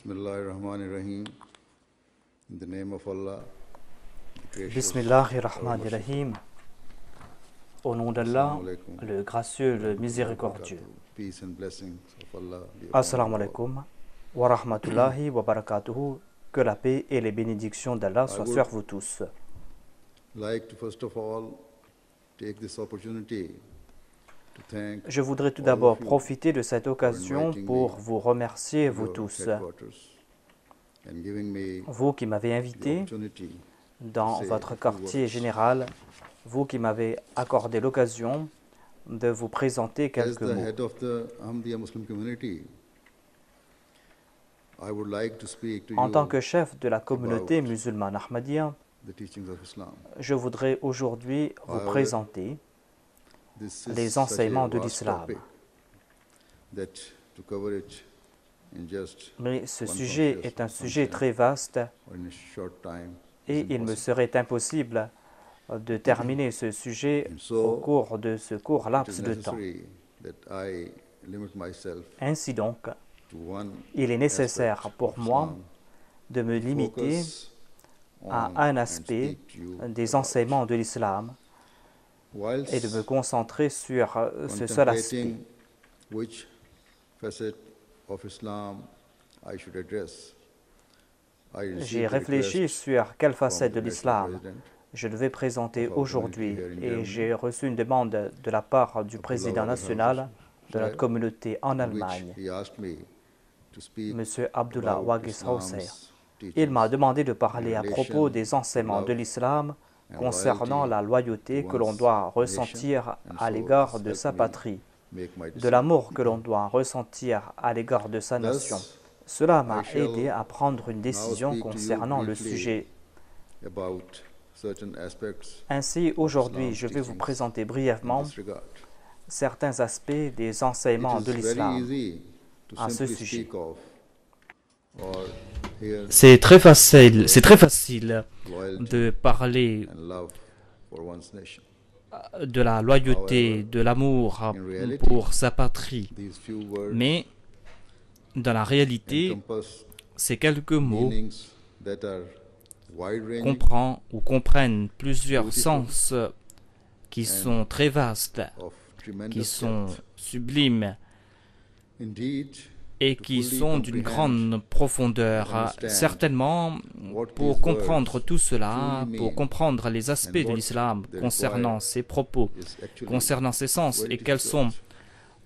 Bismillahirrahmanirrahim. In the name of Allah, the gracious. Bismillahirrahmanirrahim. Au nom d'Allah, le gracieux, le miséricordieux. Peace and blessings of Allah be upon Assalamu you all. alaikum wa rahmatullahi wa barakatuhu. Que la paix et les bénédictions d'Allah soient sur vous tous. Like to first of all take this opportunity to thank Je voudrais tout all d'abord of you profiter de cette occasion inviting pour me vous remercier, to vous your tous, headquarters and giving me vous qui m'avez the invité opportunity dans say votre a few quartier words. général, vous qui m'avez accordé l'occasion de vous présenter As quelques the mots. head of the Ahmadiyya Muslim community, I would like to speak to En tant you que chef de la communauté about musulmane Ahmadiyya, the teachings of Islam. je voudrais aujourd'hui vous However, présenter This is les such a enseignements de vast l'islam. topic that to cover it in just Mais ce one sujet conscious est un sujet function très vaste or in a short time et is il me impossible. serait impossible de terminer ce sujet And au so cours de ce court it is laps de temps. necessary that I limit myself Ainsi donc, to one il est nécessaire aspect pour of moi Islam, de me limiter focus à on un and aspect speak to you des about. enseignements de l'islam et de me Whilst concentrer sur ce seul aspect. contemplating which facet of Islam I should address, I J'ai received a réfléchi request sur quelle from facette the de national l'islam president, je devais présenter of our aujourd'hui community here in et Germany, j'ai reçu une demande de la part du président Abdullah national de notre Wagis communauté en in which Allemagne, he asked me to speak M. Abdullah about Wagis Hauser. Islam's Il m'a teachings demandé de parler à relation propos des enseignements to de love l'islam and concernant loyalty la loyauté to que l'on one's doit nation, ressentir and à so l'égard this de helped sa me patrie, make my de decision. l'amour que l'on doit ressentir à l'égard de sa nation. Thus, Cela I m'a shall aidé à prendre une now décision speak to you concernant le briefly sujet. about certain aspects Ainsi, aujourd'hui, Islam's je vais vous teachings présenter in brièvement this regard. certains aspects des It enseignements is de very l'islam. easy to à ce simply sujet. speak of or hear C'est très facile loyalty de parler and love for one's nation. de la loyauté, de l'amour pour sa patrie. These few words Mais dans la réalité, encompass ces quelques mots meanings that are wide-ranging comprennent plusieurs beautiful sens qui sont très vastes, of qui tremendous sont depth. sublimes Indeed, et to qui fully sont d'une comprehend grande profondeur. understand Certainement, what pour these comprendre words tout cela, truly pour mean comprendre les aspects de what l'islam they concernant require ses propos, is actually concernant ses sens very et quelles sont difficult.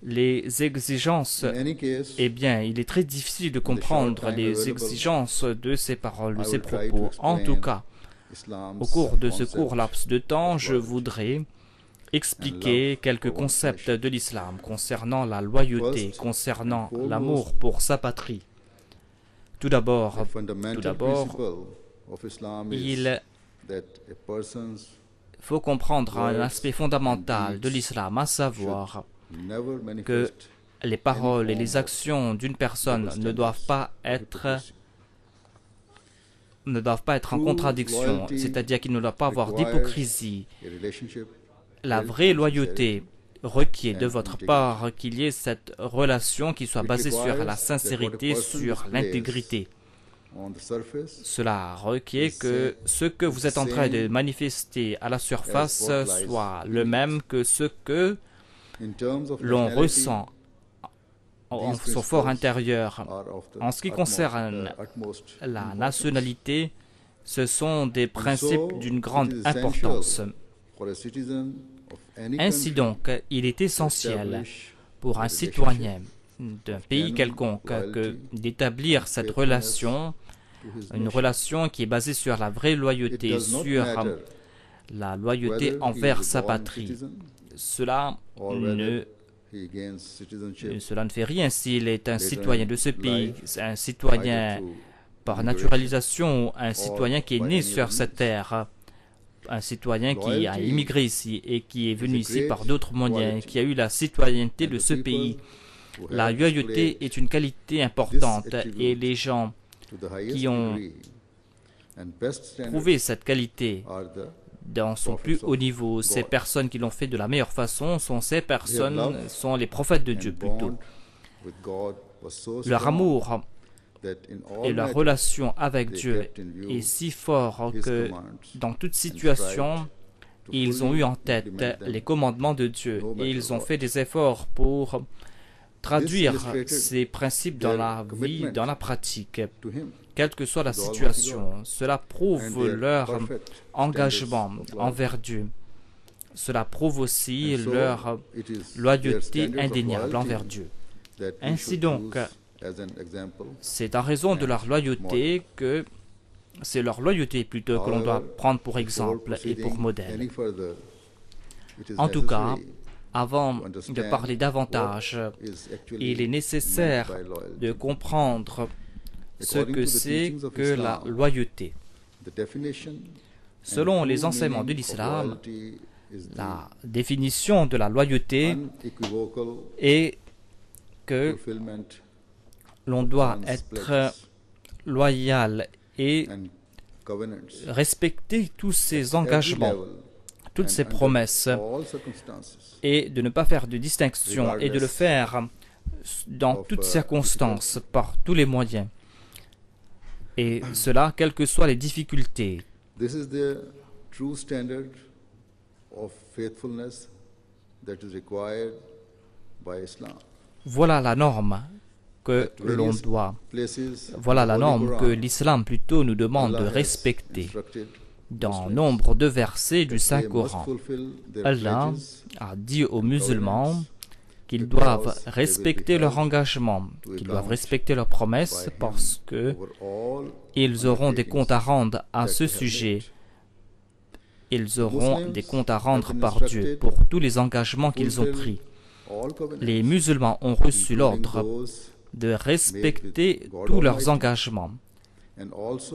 les exigences, In any case, eh bien, il est très difficile de comprendre time les available, exigences de ces paroles, de I ces will try to propos. En tout explain cas, Islam's au cours de ce concept court laps de temps, of je loyalty. voudrais expliquer quelques for one's concepts nation. de l'islam concernant la loyauté, First concernant and foremost, l'amour pour sa patrie. Tout d'abord, The fundamental principle of Islam is il that a person's faut comprendre un words aspect fondamental and de deeds l'islam, à savoir never que manifest les paroles et any les form of actions d'une personne double ne doivent standards pas or être en True contradiction, loyalty c'est-à-dire qu'il ne doit pas avoir requires d'hypocrisie. a relationship La built vraie on loyauté requiert de and votre integrity. part qu'il y ait cette relation qui soit It basée sur requires la that sincérité, what a person sur displays l'intégrité. on the surface Cela requiert is que ce que vous êtes en train de same manifester à la surface what lies soit le beneath. même que ce que in terms of l'on nationality, ressent en these son fort principles intérieur. are of the En ce qui concerne utmost la importance. nationalité, ce sont des principes So, d'une it grande is essential importance. for a citizen of any Ainsi country donc, il est to essentiel establish pour a un relationship citoyen d'un of pays genuine quelconque loyalty d'établir and cette faithfulness relation, to his une nation. relation qui est basée sur la vraie It loyauté, does not sur matter la loyauté whether he envers is sa a born patrie. citizen Cela or ne, whether he gains citizenship cela ne fait rien s'il est un later citoyen in de ce pays, life, un either citoyen through par immigration naturalisation ou un citoyen qui est by né any sur other cette means. terre, un citoyen qui a Loyalty immigré ici et qui est venu a ici great par d'autres moyens, quality, qui a eu la citoyenneté and de the ce people pays. who La have loyauté displayed est une qualité importante this attribute et les gens to the highest qui ont degree and best standards prouvé cette qualité are the dans son plus haut niveau, ces personnes qui l'ont fait de la meilleure façon sont ces personnes, sont les prophètes de Dieu plutôt. Leur amour et leur relation avec Dieu est si fort que dans toute situation, ils ont eu en tête les commandements de Dieu et ils ont fait des efforts pour traduire ces principes dans la vie, dans la pratique, quelle que soit la situation. Cela prouve leur engagement envers Dieu. Cela prouve aussi leur loyauté indéniable envers Dieu. Ainsi donc, c'est en raison de leur loyauté que c'est leur loyauté plutôt que l'on doit prendre pour exemple et pour modèle. En tout cas, avant de parler davantage, il est nécessaire de comprendre ce que c'est que la loyauté. Selon les enseignements de l'islam, la définition de la loyauté est que l'on doit être loyal et respecter tous ses engagements, toutes ses promesses, et de ne pas faire de distinction et de le faire dans toutes circonstances, par tous les moyens. Et cela, quelles que soient les difficultés. Voilà la norme que l'on doit, voilà la norme que l'islam plutôt nous demande de respecter. Dans nombre de versets du Saint-Coran, Allah a dit aux musulmans qu'ils doivent respecter leur engagement, qu'ils doivent respecter leurs promesses parce qu'ils auront des comptes à rendre à ce sujet. Ils auront des comptes à rendre par Dieu pour tous les engagements qu'ils ont pris. Les musulmans ont reçu l'ordre de respecter tous leurs engagements.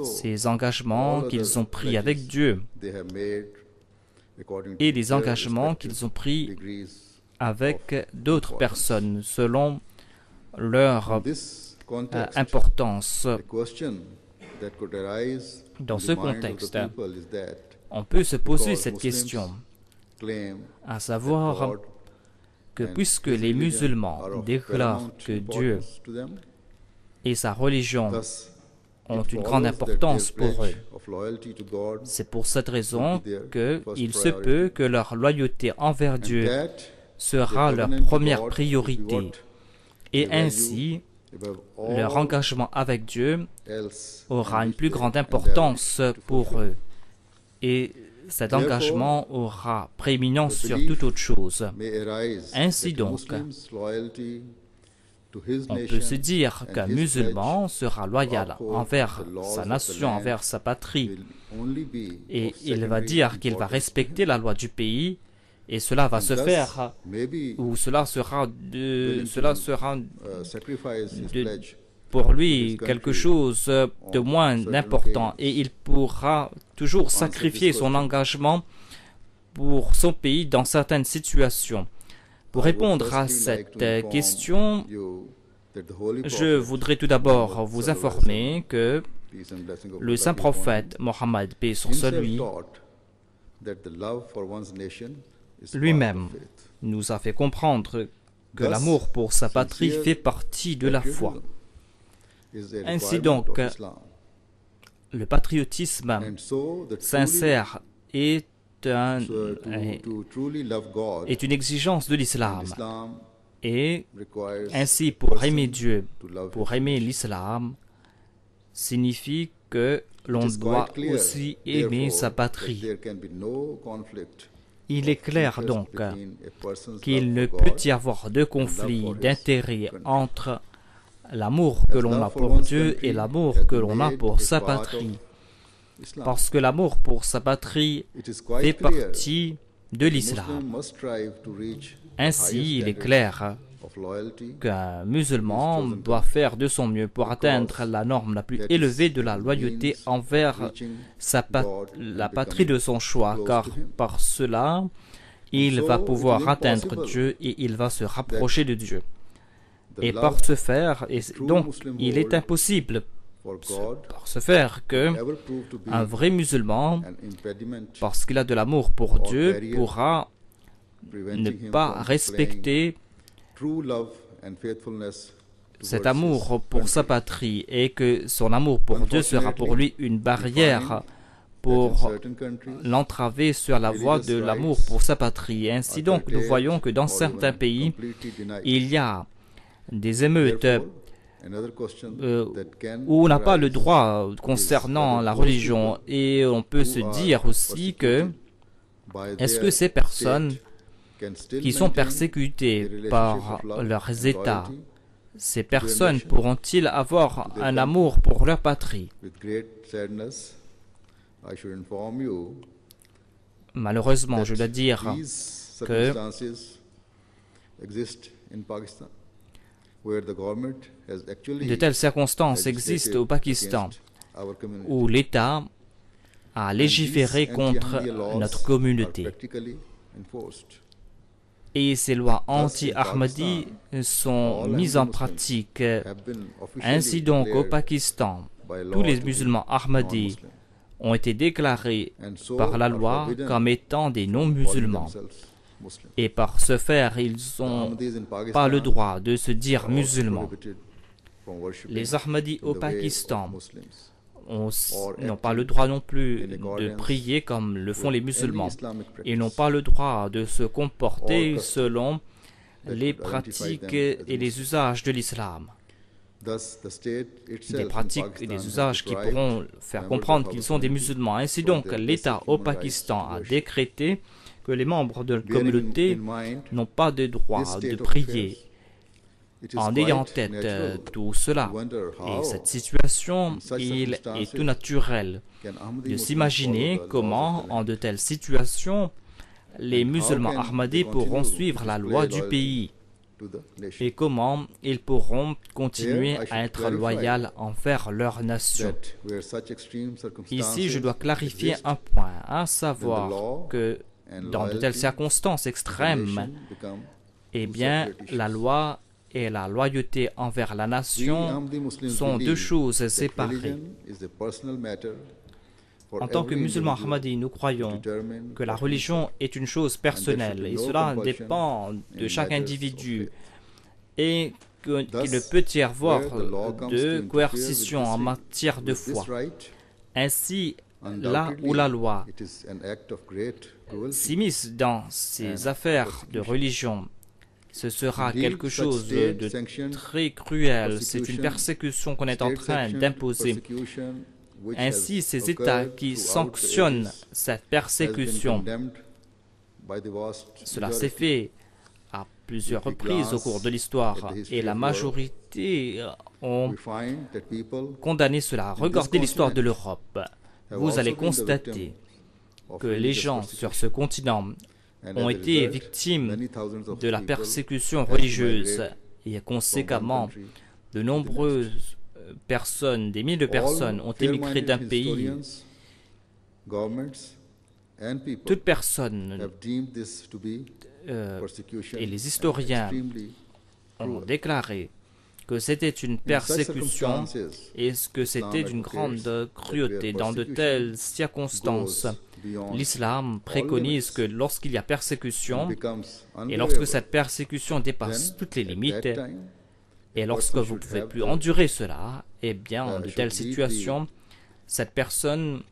Ces engagements qu'ils ont pris avec Dieu et les engagements qu'ils ont pris avec d'autres personnes selon leur importance. Dans ce contexte, on peut se poser cette question, à savoir que puisque les musulmans déclarent que Dieu et sa religion ont une grande importance pour eux, c'est pour cette raison qu'il se peut que leur loyauté envers Dieu sera leur première priorité. Et ainsi, leur engagement avec Dieu aura une plus grande importance pour eux. Et cet engagement aura prééminence sur toute autre chose. Ainsi donc, on peut se dire qu'un musulman sera loyal envers sa nation, envers sa patrie, et il va dire qu'il va respecter la loi du pays, et cela va se faire, ou cela sera pour lui quelque chose de moins important, et il pourra toujours sacrifier son engagement pour son pays dans certaines situations. Pour répondre à cette question, je voudrais tout d'abord vous informer que le saint prophète Mohammed, paix sur lui, lui-même nous a fait comprendre que l'amour pour sa patrie fait partie de la foi. Ainsi donc, le patriotisme sincère est une exigence de l'islam. Et ainsi, pour aimer Dieu, pour aimer l'islam, signifie que l'on doit aussi aimer sa patrie. Il est clair donc qu'il ne peut y avoir de conflit d'intérêt entre l'amour que l'on a pour Dieu et l'amour que l'on a pour sa patrie. Parce que l'amour pour sa patrie fait partie de l'islam. Ainsi, il est clair qu'un musulman doit faire de son mieux pour atteindre la norme la plus élevée de la loyauté envers la patrie de son choix, car par cela, il va pouvoir atteindre Dieu et il va se rapprocher de Dieu. Et par ce faire, donc, il est impossible par ce faire qu'un vrai musulman, parce qu'il a de l'amour pour Dieu, pourra ne pas respecter cet amour pour sa patrie et que son amour pour Dieu sera pour lui une barrière pour l'entraver sur la voie de l'amour pour sa patrie. Ainsi donc, nous voyons que dans certains pays, il y a des émeutes où on n'a pas le droit concernant la religion. Et on peut se dire aussi que, est-ce que ces personnes qui sont persécutées par leurs États, ces personnes pourront-ils avoir un amour pour leur patrie? Malheureusement, je dois dire que de telles circonstances existent au Pakistan, où l'État a légiféré contre notre communauté. Et ces lois anti-Ahmadi sont mises en pratique. Ainsi donc, au Pakistan, tous les musulmans Ahmadis ont été déclarés par la loi comme étant des non-musulmans. Et par ce faire, ils n'ont pas le droit de se dire musulmans. Les Ahmadis au Pakistan n'ont pas le droit non plus de prier comme le font les musulmans. Ils n'ont pas le droit de se comporter selon les pratiques et les usages de l'islam. Des pratiques et des usages qui pourront faire comprendre qu'ils sont des musulmans. Ainsi donc, l'État au Pakistan a décrété que les membres de la communauté n'ont pas de droit de prier. En ayant en tête tout cela et cette situation, il est tout naturel de s'imaginer comment, en de telles situations, les musulmans Ahmadis pourront suivre la loi du pays et comment ils pourront continuer à être loyaux envers leur nation. Ici, je dois clarifier un point, à savoir que dans de telles circonstances extrêmes, eh bien, la loi et la loyauté envers la nation sont deux choses séparées. En tant que musulmans Ahmadis, nous croyons que la religion est une chose personnelle et cela dépend de chaque individu et qu'il ne peut y avoir de coercition en matière de foi. Ainsi, là où la loi s'immisce dans ces affaires de religion, ce sera quelque chose de très cruel. C'est une persécution qu'on est en train d'imposer. Ainsi, ces États qui sanctionnent cette persécution, cela s'est fait à plusieurs reprises au cours de l'histoire et la majorité ont condamné cela. Regardez l'histoire de l'Europe. Vous allez constater que les gens sur ce continent ont été victimes de la persécution religieuse et conséquemment de nombreuses personnes, des milliers de personnes ont émigré d'un pays. Toute personne et les historiens ont déclaré que c'était une persécution et que c'était d'une grande cruauté. Dans de telles circonstances, l'islam préconise que lorsqu'il y a persécution, et lorsque cette persécution dépasse toutes les limites, et lorsque vous ne pouvez plus endurer cela, eh bien, en de telles situations, cette personne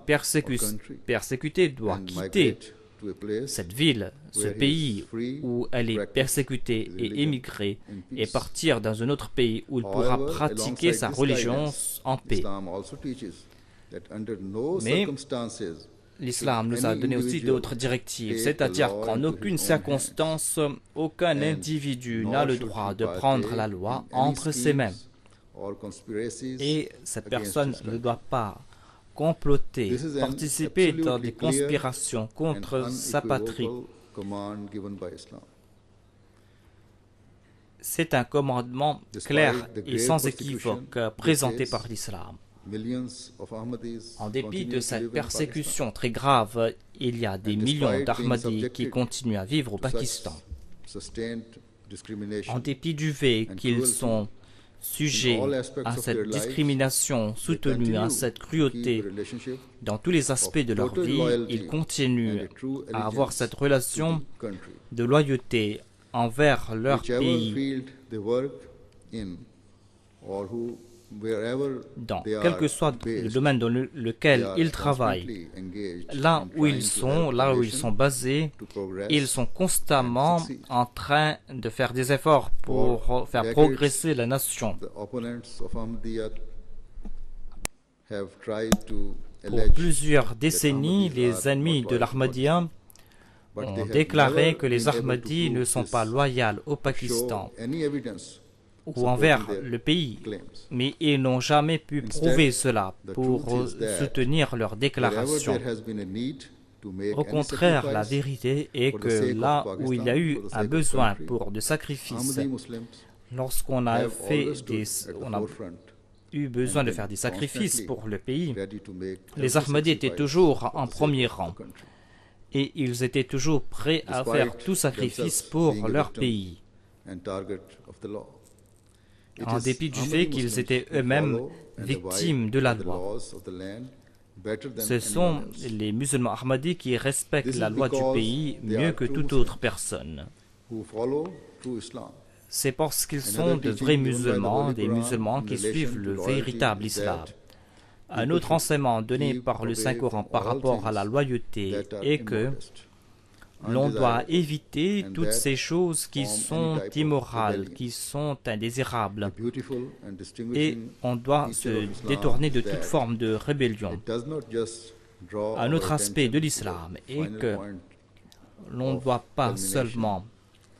persécutée doit quitter cette ville, ce pays où elle est persécutée et émigrer et partir dans un autre pays où il pourra pratiquer sa religion en paix. Mais l'islam nous a donné aussi d'autres directives, c'est-à-dire qu'en aucune circonstance, aucun individu n'a le droit de prendre la loi entre ses mains. Et cette personne ne doit pas comploter, participer dans des conspirations contre sa patrie. C'est un commandement clair et sans équivoque présenté par l'islam. En dépit de cette persécution très grave, il y a des millions d'Ahmadis qui continuent à vivre au Pakistan. En dépit du fait qu'ils sont sujets à cette discrimination, soutenus à cette cruauté dans tous les aspects de leur vie, ils continuent à avoir cette relation de loyauté envers leur pays. dans quel que soit le domaine dans lequel ils travaillent, là où ils sont basés, ils sont constamment en train de faire des efforts pour faire progresser la nation. Pour plusieurs décennies, les ennemis de l'Ahmadiyya ont déclaré que les Ahmadis ne sont pas loyaux au Pakistan ou envers le pays, mais ils n'ont jamais pu prouver cela pour soutenir leurs déclarations. Au contraire, la vérité est que là où il y a eu un besoin pour de sacrifices, lorsqu'on a eu besoin de faire des sacrifices pour le pays, les Ahmadis étaient toujours en premier rang et ils étaient toujours prêts à faire tout sacrifice pour leur pays, en dépit du fait qu'ils étaient eux-mêmes victimes de la loi. Ce sont les musulmans Ahmadis qui respectent la loi du pays mieux que toute autre personne. C'est parce qu'ils sont de vrais musulmans, des musulmans qui suivent le véritable islam. Un autre enseignement donné par le Saint-Coran par rapport à la loyauté est que l'on doit éviter toutes ces choses qui sont immorales, qui sont indésirables, et on doit se détourner de toute forme de rébellion. Un autre aspect de l'islam est que l'on ne doit pas seulement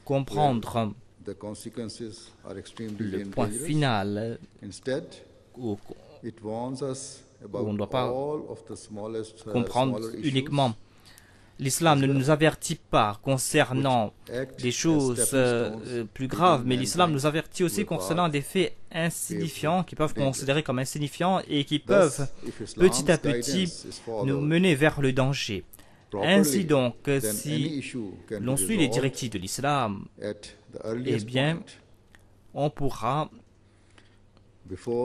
comprendre le point final, où on ne doit pas comprendre uniquement. L'islam ne nous avertit pas concernant des choses plus graves, mais l'islam nous avertit aussi concernant des faits insignifiants qui peuvent considérer comme insignifiants et qui peuvent petit à petit nous mener vers le danger. Ainsi donc, si l'on suit les directives de l'islam, eh bien, on pourra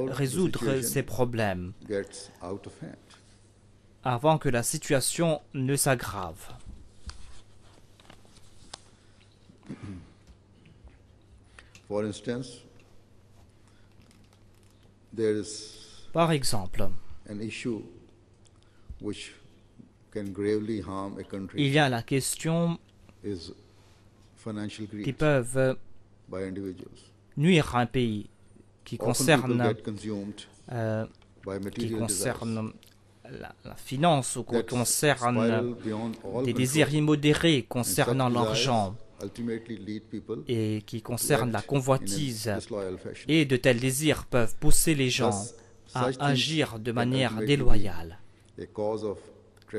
résoudre ces problèmes avant que la situation ne s'aggrave. Par exemple, il y a la question qui peuvent nuire à un pays, qui concerne la finance ou qui concerne des désirs immodérés concernant l'argent et qui concerne la convoitise. Et de tels désirs peuvent pousser les gens à agir de manière déloyale.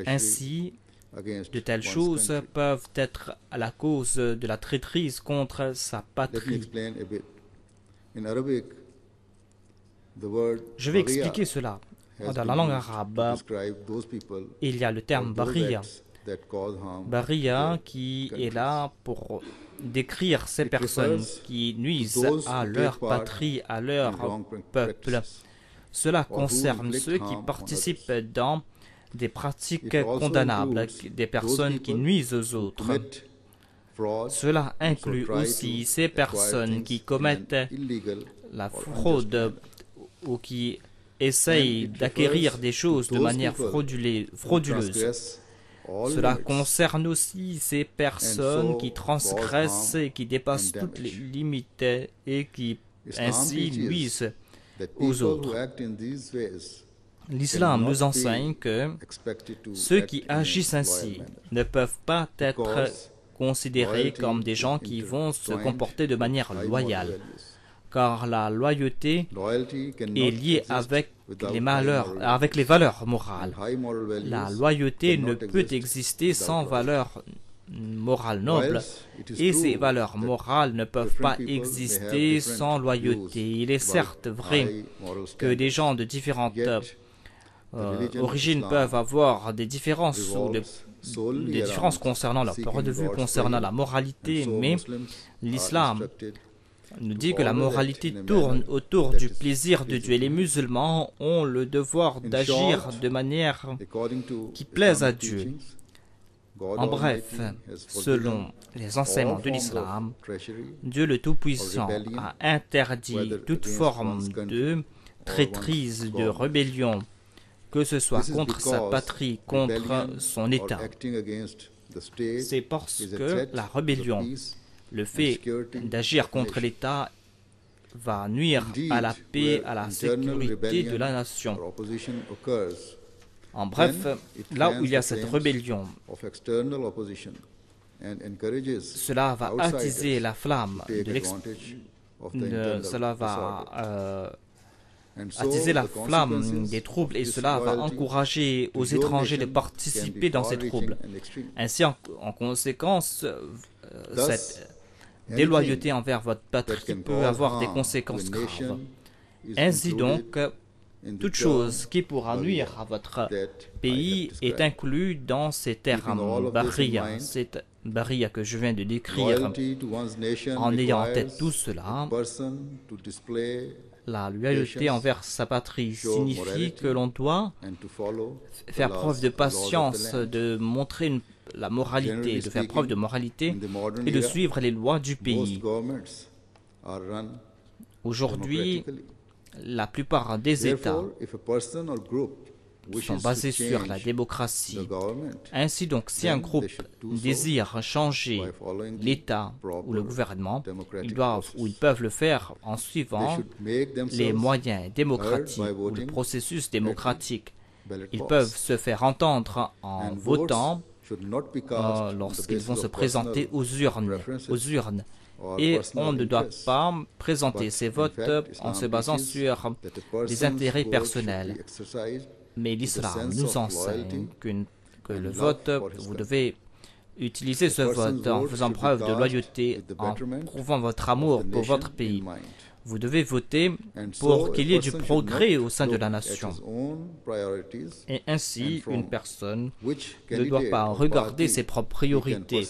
Ainsi, de telles choses peuvent être à la cause de la traîtrise contre sa patrie. Je vais expliquer cela. Dans la langue arabe, il y a le terme bariya. Bariya qui est là pour décrire ces personnes qui nuisent à leur patrie, à leur peuple. Cela concerne ceux qui participent dans des pratiques condamnables, des personnes qui nuisent aux autres. Cela inclut aussi ces personnes qui commettent la fraude ou qui essayent d'acquérir des choses de manière frauduleuse. Cela concerne aussi ces personnes qui transgressent et qui dépassent toutes les limites et qui ainsi nuisent aux autres. L'islam nous enseigne que ceux qui agissent ainsi ne peuvent pas être considérés comme des gens qui vont se comporter de manière loyale, car la loyauté est liée avec les valeurs morales. La loyauté ne peut exister sans valeurs morales nobles, et ces valeurs morales ne peuvent pas exister sans loyauté. Il est certes vrai que des gens de différentes origines peuvent avoir des différences concernant leur point de vue, concernant la moralité, mais l'islam nous dit que la moralité tourne autour du plaisir de Dieu. Et les musulmans ont le devoir d'agir de manière qui plaise à Dieu. En bref, selon les enseignements de l'islam, Dieu le Tout-Puissant a interdit toute forme de traîtrise, de rébellion, que ce soit contre sa patrie, contre son État. C'est parce que la rébellion, le fait d'agir contre l'État, va nuire à la paix, à la sécurité de la nation. En bref, là où il y a cette rébellion, cela va attiser la flamme cela va attiser la flamme des troubles et cela va encourager aux étrangers de participer dans ces troubles. Ainsi, en conséquence, cette déloyauté envers votre patrie peut avoir des conséquences graves. Ainsi donc, toute chose qui pourra nuire à votre pays est inclus dans ces termes Bariya, cette Bariya que je viens de décrire. En ayant en tête tout cela, la loyauté envers sa patrie signifie que l'on doit faire preuve de patience, de montrer la moralité, de faire preuve de moralité et de suivre les lois du pays. Aujourd'hui, la plupart des États sont basés sur la démocratie. Ainsi donc, si un groupe désire changer l'État ou le gouvernement, ils doivent ou ils peuvent le faire en suivant les moyens démocratiques ou le processus démocratique. Ils peuvent se faire entendre en votant lorsqu'ils vont se présenter aux urnes. Et on ne doit pas présenter ces votes en se basant sur des intérêts personnels. Mais l'islam nous enseigne que le vote, vous devez utiliser ce vote en faisant preuve de loyauté, en prouvant votre amour pour votre pays. Vous devez voter pour qu'il y ait du progrès au sein de la nation. Et ainsi, une personne ne doit pas regarder ses propres priorités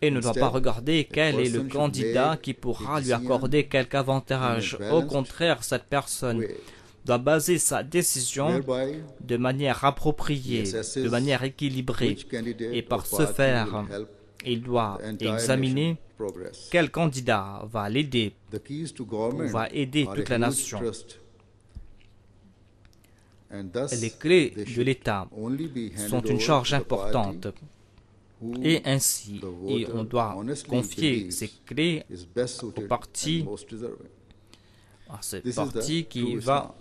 et ne doit pas regarder quel est le candidat qui pourra lui accorder quelque avantage. Au contraire, cette personne doit baser sa décision de manière appropriée, de manière équilibrée. Et par ce faire, il doit examiner quel candidat va l'aider ou va aider toute la nation. Les clés de l'État sont une charge importante. Et ainsi, on doit confier ces clés au parti, à ce parti qui va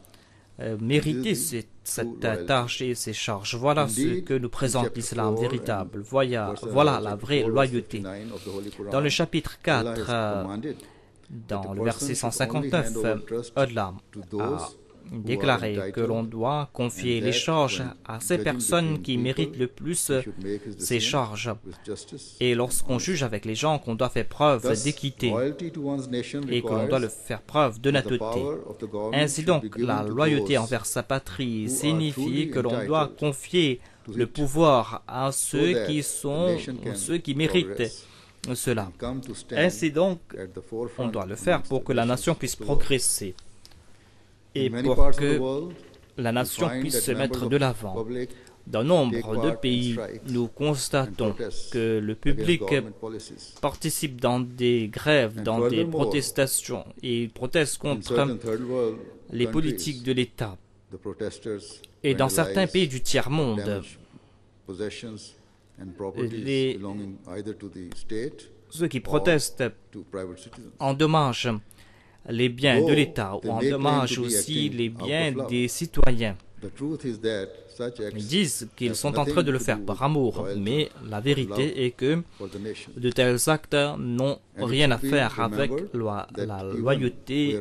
mériter cette tâche et ces charges. Voilà ce que nous présente l'islam véritable. Voilà la vraie loyauté. Dans le chapitre 4, dans le verset 159, Allah a déclaré que l'on doit confier les charges à ces personnes qui méritent le plus ces charges. Et lorsqu'on juge avec les gens, qu'on doit faire preuve d'équité et que l'on doit faire preuve d'honnêteté. Ainsi donc, la loyauté envers sa patrie signifie que l'on doit confier le pouvoir à ceux qui méritent cela. Ainsi donc, on doit le faire pour que la nation puisse progresser. Et pour que la nation puisse se mettre de l'avant. Dans nombre de pays, nous constatons que le public participe dans des grèves, dans des protestations, et il proteste contre les politiques de l'État. Et dans certains pays du tiers-monde, ceux qui protestent endommagent les biens de l'État ou endommagent aussi les biens des citoyens. Ils disent qu'ils sont en train de le faire par amour, mais la vérité est que de tels actes n'ont rien à faire avec la loyauté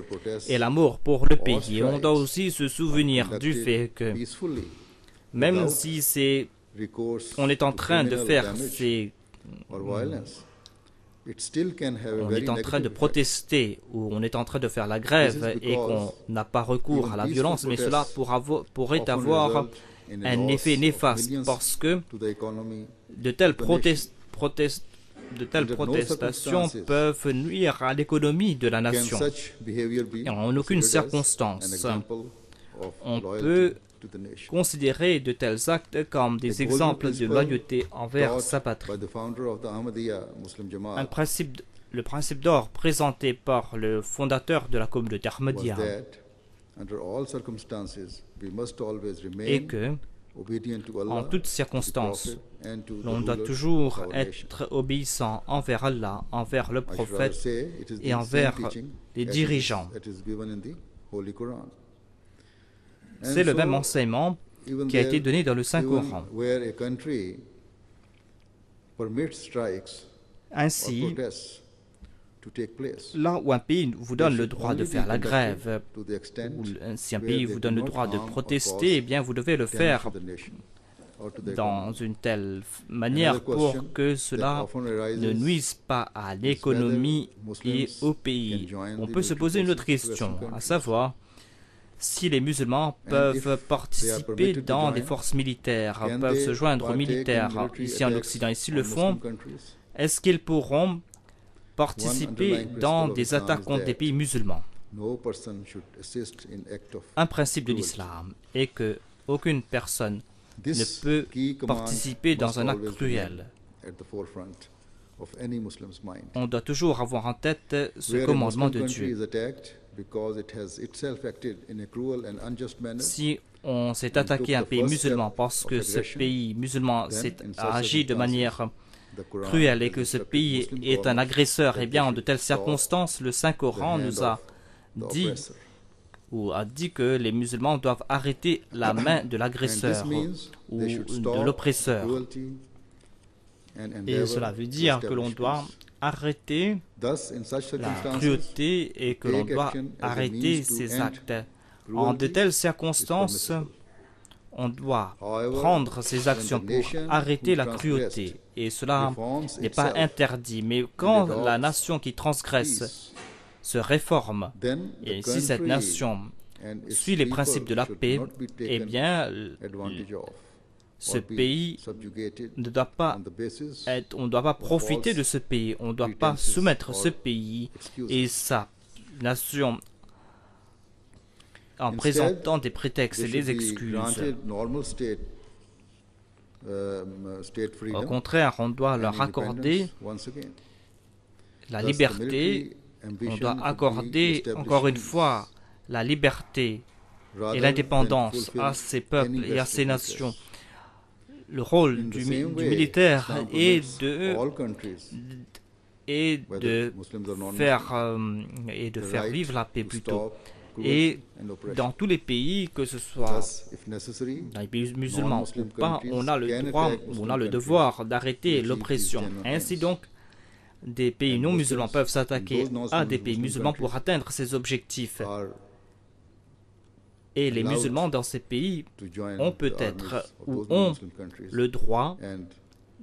et l'amour pour le pays. Et on doit aussi se souvenir du fait que même si on est en train de faire on est en train de protester ou on est en train de faire la grève et qu'on n'a pas recours à la violence, mais cela pourrait avoir un effet néfaste parce que de telles protestations peuvent nuire à l'économie de la nation. Et en aucune circonstance, on peut considérer de tels actes comme des exemples de loyauté envers sa patrie. Le principe d'or présenté par le fondateur de la communauté Ahmadiyya est que, en toutes circonstances, l'on doit toujours être obéissant envers Allah, envers le prophète et envers les dirigeants. C'est le même enseignement qui a été donné dans le Saint-Coran. Ainsi, là où un pays vous donne le droit de faire la grève, ou si un pays vous donne le droit de protester, eh bien vous devez le faire dans une telle manière pour que cela ne nuise pas à l'économie et au pays. On peut se poser une autre question, à savoir si les musulmans peuvent participer dans des forces militaires, peuvent se joindre aux militaires ici en Occident, et s'ils le font, est-ce qu'ils pourront participer dans des attaques contre des pays musulmans? Un principe de l'islam est que aucune personne ne peut participer dans un acte cruel. On doit toujours avoir en tête ce commandement de Dieu. Si on s'est attaqué à un pays musulman parce que ce pays musulman s'est agi de manière cruelle et que ce pays est un agresseur, eh bien, en de telles circonstances, le Saint-Coran nous a dit que les musulmans doivent arrêter la main de l'agresseur ou de l'oppresseur. Et cela veut dire que l'on doit arrêter la cruauté et que l'on doit arrêter ces actes. En de telles circonstances, on doit prendre ces actions pour arrêter la cruauté. Et cela n'est pas interdit. Mais quand la nation qui transgresse se réforme, et si cette nation suit les principes de la paix, eh bien, ce pays ne doit pas être, on ne doit pas profiter de ce pays, on ne doit pas soumettre ce pays et sa nation en présentant des prétextes et des excuses. Au contraire, on doit leur accorder la liberté, on doit accorder encore une fois la liberté et l'indépendance à ces peuples et à ces nations. Le rôle du militaire est de faire vivre la paix plutôt. Et dans tous les pays, que ce soit dans les pays musulmans ou pas, on a le droit, on a le devoir d'arrêter l'oppression. Ainsi donc, des pays non musulmans peuvent s'attaquer à des pays musulmans pour atteindre ces objectifs. Et les musulmans dans ces pays ont peut-être ou ont le droit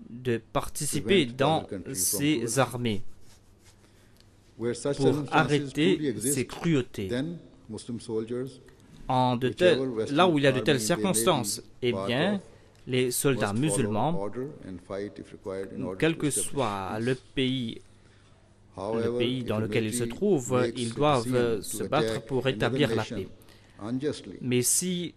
de participer dans ces armées pour arrêter ces cruautés. Là où il y a de telles circonstances, eh bien, les soldats musulmans, quel que soit le pays dans lequel ils se trouvent, ils doivent se battre pour établir la paix. Mais si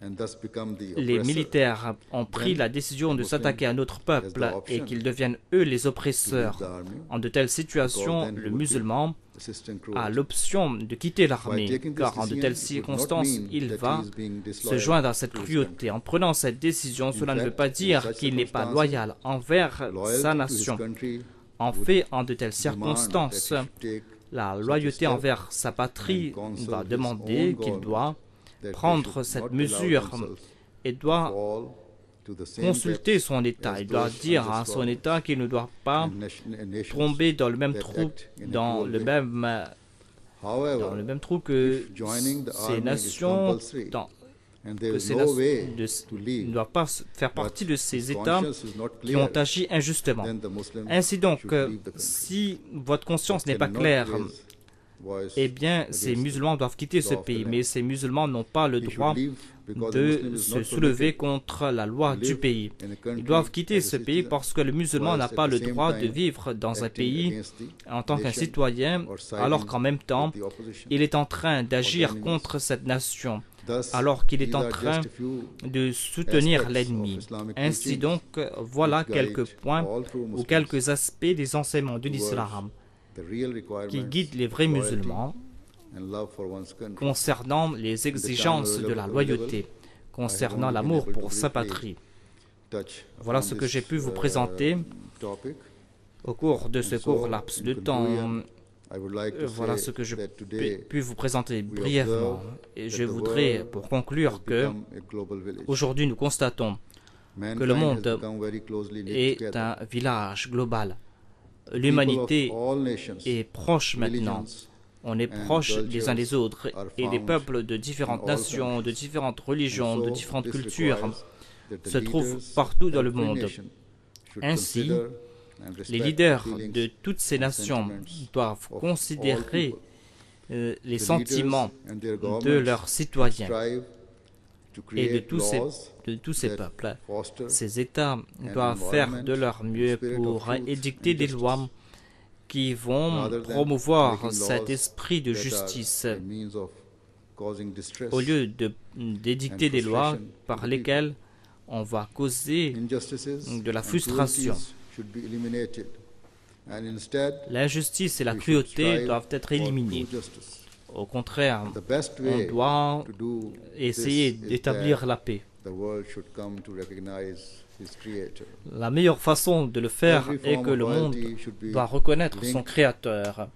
les militaires ont pris la décision de s'attaquer à notre peuple et qu'ils deviennent eux les oppresseurs, en de telles situations, le musulman a l'option de quitter l'armée, car en de telles circonstances, il va se joindre à cette cruauté. En prenant cette décision, cela ne veut pas dire qu'il n'est pas loyal envers sa nation. En fait, en de telles circonstances, la loyauté envers sa patrie va demander qu'il doit prendre cette mesure et doit consulter son État. Il doit dire à son État qu'il ne doit pas tomber dans le même trou, que ces nations, ne doivent pas faire partie de ces États qui ont agi injustement. Ainsi donc, si votre conscience n'est pas claire, eh bien, ces musulmans doivent quitter ce pays, mais ces musulmans n'ont pas le droit de se soulever contre la loi du pays. Ils doivent quitter ce pays parce que le musulman n'a pas le droit de vivre dans un pays en tant qu'un citoyen, alors qu'en même temps, il est en train d'agir contre cette nation. alors qu'il est en train de soutenir l'ennemi. Ainsi donc, voilà quelques points ou quelques aspects des enseignements de l'islam qui guident les vrais musulmans concernant les exigences de la loyauté, concernant l'amour pour sa patrie. Voilà ce que j'ai pu vous présenter au cours de ce court laps de temps. Voilà ce que je pu vous présenter brièvement. Et je voudrais, pour conclure, que aujourd'hui nous constatons que le monde est un village global. L'humanité est proche maintenant. On est proche des uns des autres. Et les peuples de différentes nations, de différentes religions, de différentes cultures se trouvent partout dans le monde. Ainsi, les leaders de toutes ces nations doivent considérer les sentiments de leurs citoyens et de tous ces peuples. Ces États doivent faire de leur mieux pour édicter des lois qui vont promouvoir cet esprit de justice au lieu d'édicter des lois par lesquelles on va causer de la frustration. L'injustice et la cruauté doivent être éliminées. Au contraire, on doit essayer d'établir la paix. La meilleure façon de le faire est que le monde doit reconnaître son Créateur.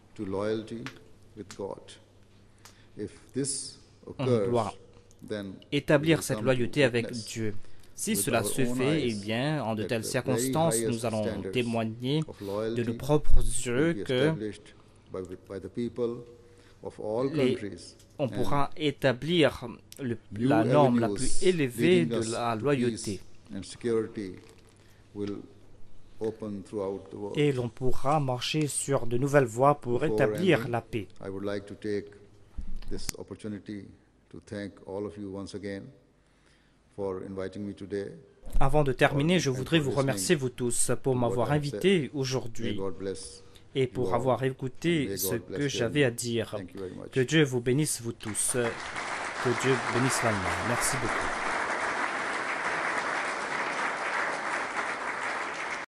On doit établir cette loyauté avec Dieu. Si cela se fait, eh bien, en de telles circonstances, nous allons témoigner de nos propres yeux que on pourra établir la norme la plus élevée de la loyauté. Et l'on pourra marcher sur de nouvelles voies pour établir la paix. Avant de terminer, je voudrais vous remercier vous tous pour m'avoir invité aujourd'hui et pour avoir écouté ce que j'avais à dire. Que Dieu vous bénisse vous tous. Que Dieu bénisse l'Allemagne. Merci beaucoup.